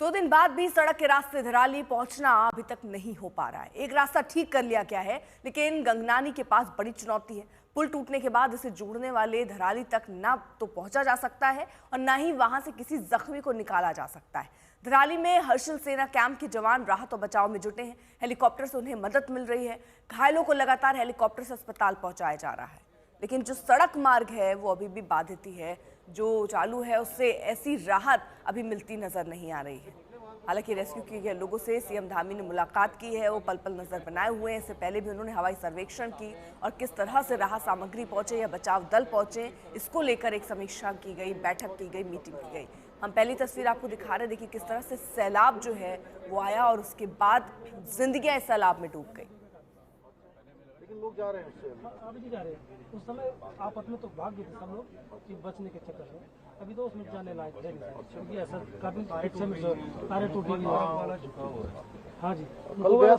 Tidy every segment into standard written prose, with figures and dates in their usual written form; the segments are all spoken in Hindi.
2 दिन बाद भी सड़क के रास्ते धराली पहुंचना अभी तक नहीं हो पा रहा है। एक रास्ता ठीक कर लिया गया है, लेकिन गंगनानी के पास बड़ी चुनौती है। पुल टूटने के बाद इसे जोड़ने वाले धराली तक ना तो पहुंचा जा सकता है और ना ही वहां से किसी जख्मी को निकाला जा सकता है। धराली में हर्षिल सेना कैंप के जवान राहत और बचाव में जुटे हैं। हेलीकॉप्टर से उन्हें मदद मिल रही है। घायलों को लगातार हेलीकॉप्टर से अस्पताल पहुंचाया जा रहा है, लेकिन जो सड़क मार्ग है वो अभी भी बाधित ही है। जो चालू है उससे ऐसी राहत अभी मिलती नजर नहीं आ रही है। हालांकि रेस्क्यू किए गए लोगों से सीएम धामी ने मुलाकात की है। वो पल पल नजर बनाए हुए हैं। इससे पहले भी उन्होंने हवाई सर्वेक्षण की और किस तरह से राहत सामग्री पहुंचे या बचाव दल पहुंचे, इसको लेकर एक समीक्षा की गई, बैठक की गई, मीटिंग की गई। हम पहली तस्वीर आपको दिखा रहे, देखिए किस तरह से सैलाब जो है वो आया और उसके बाद जिंदगियां इस सैलाब में डूब गई। लेकिन लोग जा रहे हैं उससे अभी भी जा रहे हैं। उस समय आपस में तो भाग गए थे सब लोग कि बचने के चक्कर में। अभी तो उसमें जाने लायक है नहीं, क्योंकि ऐसा काफी हाइट से तारे टूटी हुई है। हाँ जी,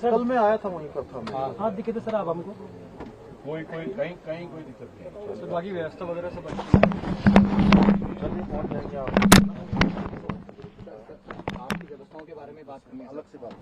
कल में आया था वहीं पर था। हाँ दिखे थे सर आप हमको। कोई कहीं कोई दिक्कत नहीं है। बाकी व्यवस्था वगैरह सब जल्दी पहुंच जाएंगे आपकी व्यवस्थाओं के बारे में बात करनी है, अलग से बात।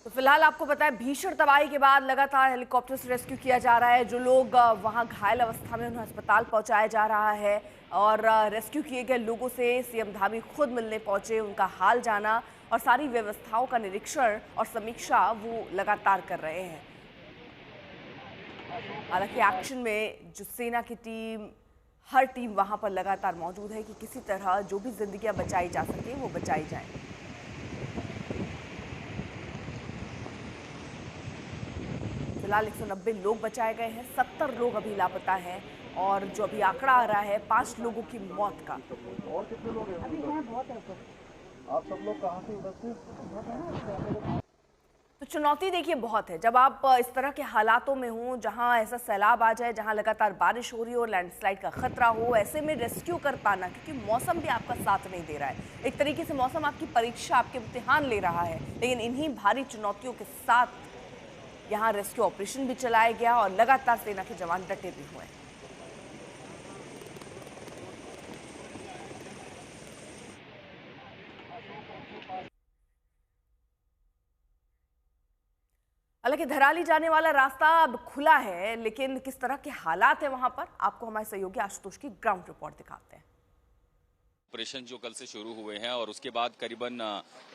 तो फिलहाल आपको पता है, भीषण तबाही के बाद लगातार हेलीकॉप्टर से रेस्क्यू किया जा रहा है। जो लोग वहां घायल अवस्था में उन्हें अस्पताल पहुंचाया जा रहा है और रेस्क्यू किए गए लोगों से सीएम धामी खुद मिलने पहुंचे, उनका हाल जाना और सारी व्यवस्थाओं का निरीक्षण और समीक्षा वो लगातार कर रहे हैं। हालांकि एक्शन में जो सेना की टीम, हर टीम वहां पर लगातार मौजूद है कि किसी तरह जो भी जिंदगियां बचाई जा सके वो बचाई जाए। फिलहाल 190 लोग बचाए गए हैं, 70 लोग अभी लापता हैं और जो अभी आंकड़ा आ रहा है 5 लोगों की मौत का। और कितने लोग हैं अभी बहुत है। आप सब लोग कहाँ से उधर से? तो चुनौती देखिए बहुत है जब आप इस तरह के हालातों में हो, जहां ऐसा सैलाब आ जाए, जहां लगातार बारिश हो रही हो, लैंडस्लाइड का खतरा हो, ऐसे में रेस्क्यू कर पाना, क्योंकि मौसम भी आपका साथ नहीं दे रहा है। एक तरीके से मौसम आपकी परीक्षा, आपके इम्तिहान ले रहा है, लेकिन इन्हीं भारी चुनौतियों के साथ यहाँ रेस्क्यू ऑपरेशन भी चलाया गया और लगातार सेना के जवान डटे भी हुए हैं। हालांकि धराली जाने वाला रास्ता अब खुला है, लेकिन किस तरह के हालात है वहां पर, आपको हमारे सहयोगी आशुतोष की ग्राउंड रिपोर्ट दिखाते हैं। ऑपरेशन जो कल से शुरू हुए हैं और उसके बाद करीबन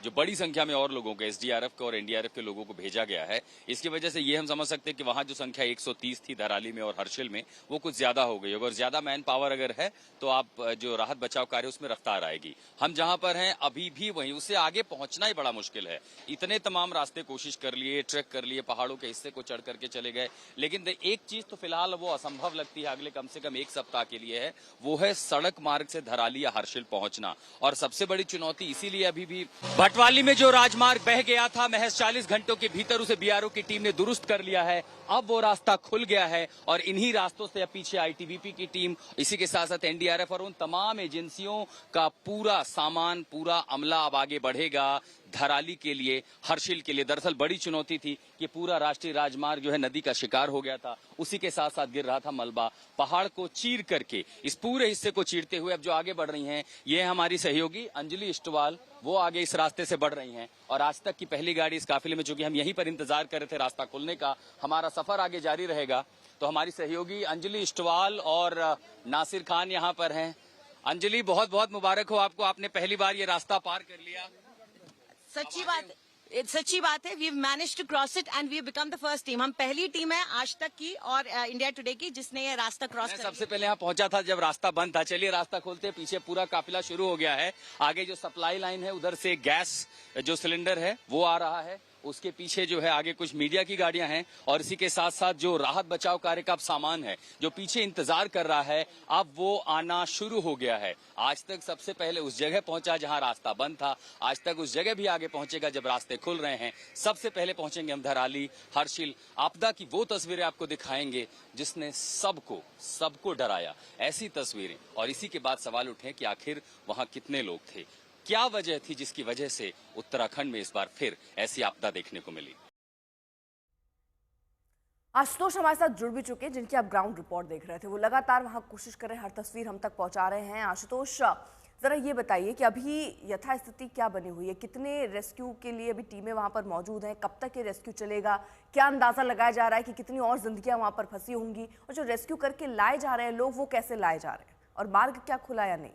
जो बड़ी संख्या में और लोगों को, एसडीआरएफ के और एनडीआरएफ के लोगों को भेजा गया है। इसकी वजह से ये हम समझ सकते हैं कि वहां जो संख्या 130 थी धराली में और हर्षिल में, वो कुछ ज्यादा हो गई। अगर ज्यादा मैन पावर अगर है तो आप जो राहत बचाव कार्य उसमें रफ्तार आएगी। हम जहां पर हैं अभी भी वहीं, उससे आगे पहुंचना ही बड़ा मुश्किल है। इतने तमाम रास्ते कोशिश कर लिए, ट्रैक कर लिए, पहाड़ों के हिस्से को चढ़ करके चले गए, लेकिन एक चीज तो फिलहाल वो असंभव लगती है अगले कम से कम 1 सप्ताह के लिए है, वो है सड़क मार्ग से धराली या हर्षिल पहुंचना। और सबसे बड़ी चुनौती इसीलिए अभी भी भटवाली में जो राजमार्ग बह गया था, महज 40 घंटों के भीतर उसे बीआरओ की टीम ने दुरुस्त कर लिया है। अब वो रास्ता खुल गया है और इन्हीं रास्तों से अब पीछे आईटीबीपी की टीम, इसी के साथ साथ एनडीआरएफ और उन तमाम एजेंसियों का पूरा सामान, पूरा अमला अब आगे बढ़ेगा धराली के लिए, हर्षिल के लिए। दरअसल बड़ी चुनौती थी कि पूरा राष्ट्रीय राजमार्ग जो है नदी का शिकार हो गया था, उसी के साथ साथ गिर रहा था मलबा। पहाड़ को चीर करके, इस पूरे हिस्से को चीरते हुए अब जो आगे बढ़ रही हैं, ये हमारी सहयोगी अंजलि इस्टवाल, वो आगे इस रास्ते से बढ़ रही हैं। और आज तक की पहली गाड़ी इस काफिले में, चूंकि हम यहीं पर इंतजार कर रहे थे रास्ता खुलने का, हमारा सफर आगे जारी रहेगा। तो हमारी सहयोगी अंजलि इस्टवाल और नासिर खान यहाँ पर हैं। अंजलि, बहुत बहुत मुबारक हो आपको, आपने पहली बार ये रास्ता पार कर लिया। सच्ची बात है। We manage to cross it and we become the first team. हम पहली टीम है आज तक की और इंडिया टुडे की जिसने ये रास्ता क्रॉस किया। सबसे पहले यहाँ पहुंचा था जब रास्ता बंद था। चलिए रास्ता खोलते, पीछे पूरा काफिला शुरू हो गया है। आगे जो सप्लाई लाइन है, उधर से गैस जो सिलेंडर है वो आ रहा है। उसके पीछे जो है आगे कुछ मीडिया की गाड़ियां हैं और इसी के साथ साथ जो राहत बचाव कार्य का सामान है जो पीछे इंतजार कर रहा है, अब वो आना शुरू हो गया है। आज तक सबसे पहले उस जगह पहुंचा जहां रास्ता बंद था, आज तक उस जगह भी आगे पहुंचेगा जब रास्ते खुल रहे हैं। सबसे पहले पहुंचेंगे हम धराली, हर्षिल। आपदा की वो तस्वीरें आपको दिखाएंगे जिसने सबको डराया, ऐसी तस्वीरें। और इसी के बाद सवाल उठे कि आखिर वहां कितने लोग थे, क्या वजह थी जिसकी वजह से उत्तराखंड में इस बार फिर ऐसी आपदा देखने को मिली। आशुतोष हमारे साथ जुड़ भी चुके हैं, जिनकी आप ग्राउंड रिपोर्ट देख रहे थे। वो लगातार वहां कोशिश कर रहे हैं, हर तस्वीर हम तक पहुंचा रहे हैं। आशुतोष, जरा ये बताइए कि अभी यथास्थिति क्या बनी हुई है, कितने रेस्क्यू के लिए अभी टीमें वहां पर मौजूद हैं, कब तक ये रेस्क्यू चलेगा, क्या अंदाजा लगाया जा रहा है कि कितनी और जिंदगियां वहां पर फंसी होंगी, और जो रेस्क्यू करके लाए जा रहे हैं लोग, वो कैसे लाए जा रहे हैं, और मार्ग क्या खुला या नहीं?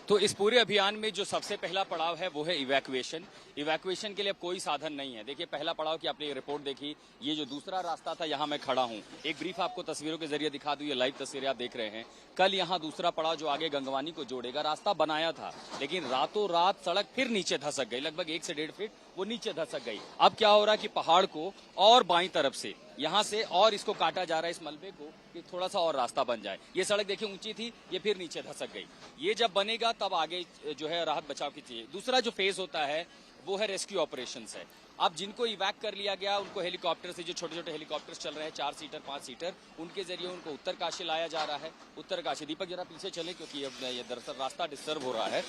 तो इस पूरे अभियान में जो सबसे पहला पड़ाव है वो है इवैक्यूएशन। इवैक्यूएशन के लिए अब कोई साधन नहीं है। देखिए, पहला पड़ाव की आपने ये रिपोर्ट देखी, ये जो दूसरा रास्ता था, यहाँ मैं खड़ा हूँ। एक ब्रीफ आपको तस्वीरों के जरिए दिखा दूं, ये लाइव तस्वीरें आप देख रहे हैं। कल यहाँ दूसरा पड़ाव जो आगे गंगवानी को जोड़ेगा, रास्ता बनाया था, लेकिन रातों रात सड़क फिर नीचे धसक गई, लगभग 1 से 1.5 फीट वो नीचे धसक गई। अब क्या हो रहा है कि पहाड़ को और बाईं तरफ से यहाँ से और इसको काटा जा रहा है, इस मलबे को, कि थोड़ा सा और रास्ता बन जाए। ये सड़क देखिए ऊंची थी, ये फिर नीचे धसक गई। ये जब बनेगा तब आगे जो है राहत बचाव की चाहिए। दूसरा जो फेज होता है वो है रेस्क्यू ऑपरेशंस है। अब जिनको इवैक कर लिया गया, उनको हेलीकॉप्टर से, जो छोटे छोटे हेलीकॉप्टर्स चल रहे हैं 4 सीटर 5 सीटर, उनके जरिए उनको उत्तरकाशी लाया जा रहा है। उत्तरकाशी, दीपक जरा पीछे चले क्योंकि अब ये दरअसल रास्ता डिस्टर्ब हो रहा है।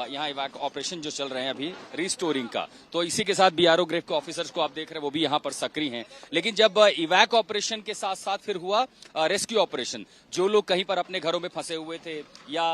यहाँ इवैक ऑपरेशन जो चल रहे हैं अभी रिस्टोरिंग का, तो इसी के साथ बीआरओ ग्रेफ के ऑफिसर्स को आप देख रहे हैं, वो भी यहाँ पर सक्रिय हैं। लेकिन जब इवैक ऑपरेशन के साथ साथ फिर हुआ रेस्क्यू ऑपरेशन, जो लोग कहीं पर अपने घरों में फंसे हुए थे या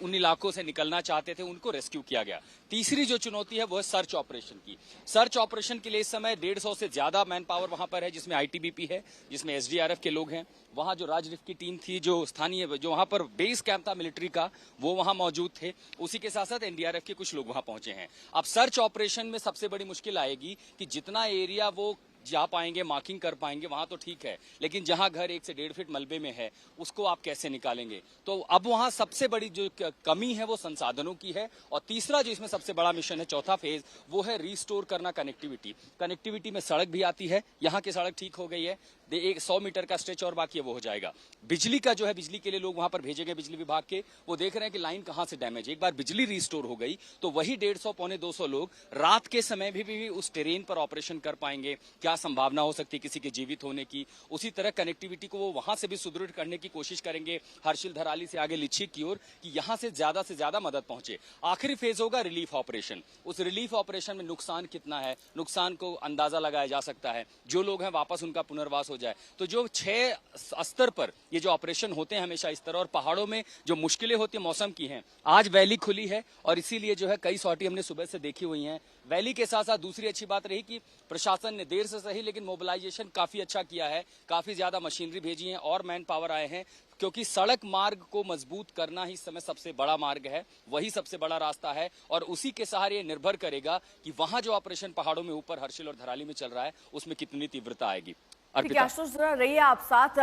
उन इलाकों से निकलना चाहते थे, उनको रेस्क्यू किया गया। तीसरी जो चुनौती है वो है सर्च ऑपरेशन की। सर्च ऑपरेशन के लिए इस समय 150 से ज्यादा मैन पावर वहां पर है, जिसमें आईटीबीपी है, जिसमें एसडीआरएफ के लोग हैं। वहां जो राजरिफ की टीम थी, जो स्थानीय, जो वहां पर बेस कैंप था मिलिट्री का, वो वहां मौजूद थे। उसी के साथ साथ एनडीआरएफ के कुछ लोग वहां पहुंचे हैं। अब सर्च ऑपरेशन में सबसे बड़ी मुश्किल आएगी कि जितना एरिया वो जा पाएंगे, मार्किंग कर पाएंगे, वहां तो ठीक है, लेकिन जहां घर 1 से 1.5 फीट मलबे में है, उसको आप कैसे निकालेंगे? तो अब वहां सबसे बड़ी जो कमी है वो संसाधनों की है। और तीसरा जो इसमें सबसे बड़ा मिशन है, चौथा फेज, वो है रिस्टोर करना कनेक्टिविटी। कनेक्टिविटी में सड़क भी आती है, यहाँ की सड़क ठीक हो गई है, 100 मीटर का स्ट्रेच और बाकी है, वो हो जाएगा। बिजली का जो है, बिजली के लिए लोग वहां पर भेजे गए बिजली विभाग के, वो देख रहे हैं कि लाइन कहां से डैमेज है। एक बार बिजली रिस्टोर हो गई तो वही 150 पौने 200 लोग रात के समय भी उस टेरेन पर ऑपरेशन कर पाएंगे। क्या संभावना हो सकती है किसी के जीवित होने की? उसी तरह कनेक्टिविटी को वो वहां से भी सुदृढ़ करने की कोशिश करेंगे, हर्षिल धराली से आगे लिच्छिक की ओर, कि यहां से ज्यादा मदद पहुंचे। आखिरी फेज होगा रिलीफ ऑपरेशन। उस रिलीफ ऑपरेशन में नुकसान कितना है, नुकसान को अंदाजा लगाया जा सकता है। जो लोग हैं वापस उनका पुनर्वास हो जाए। तो जो 6 स्तर पर ये जो ऑपरेशन होते हैं हमेशा इस तरह, और पहाड़ों में जो मुश्किलें होती है मौसम की हैं, आज वैली खुली है और इसीलिए जो है कई सॉर्टी हमने सुबह से देखी हुई हैं। वैली के साथ साथ दूसरी अच्छी बात रही कि प्रशासन ने देर से सही लेकिन मोबिलाइजेशन काफी अच्छा किया है, काफी ज्यादा मशीनरी भेजी है और मैन पावर आए हैं, क्योंकि सड़क मार्ग को मजबूत करना ही इस समय सबसे बड़ा मार्ग है, वही सबसे बड़ा रास्ता है, और उसी के सहारे ये निर्भर करेगा कि वहां जो ऑपरेशन पहाड़ों में ऊपर हर्षिल और धराली में चल रहा है, उसमें कितनी तीव्रता आएगी। ठीक है आशुतोष, जरा रहिए आप साथ।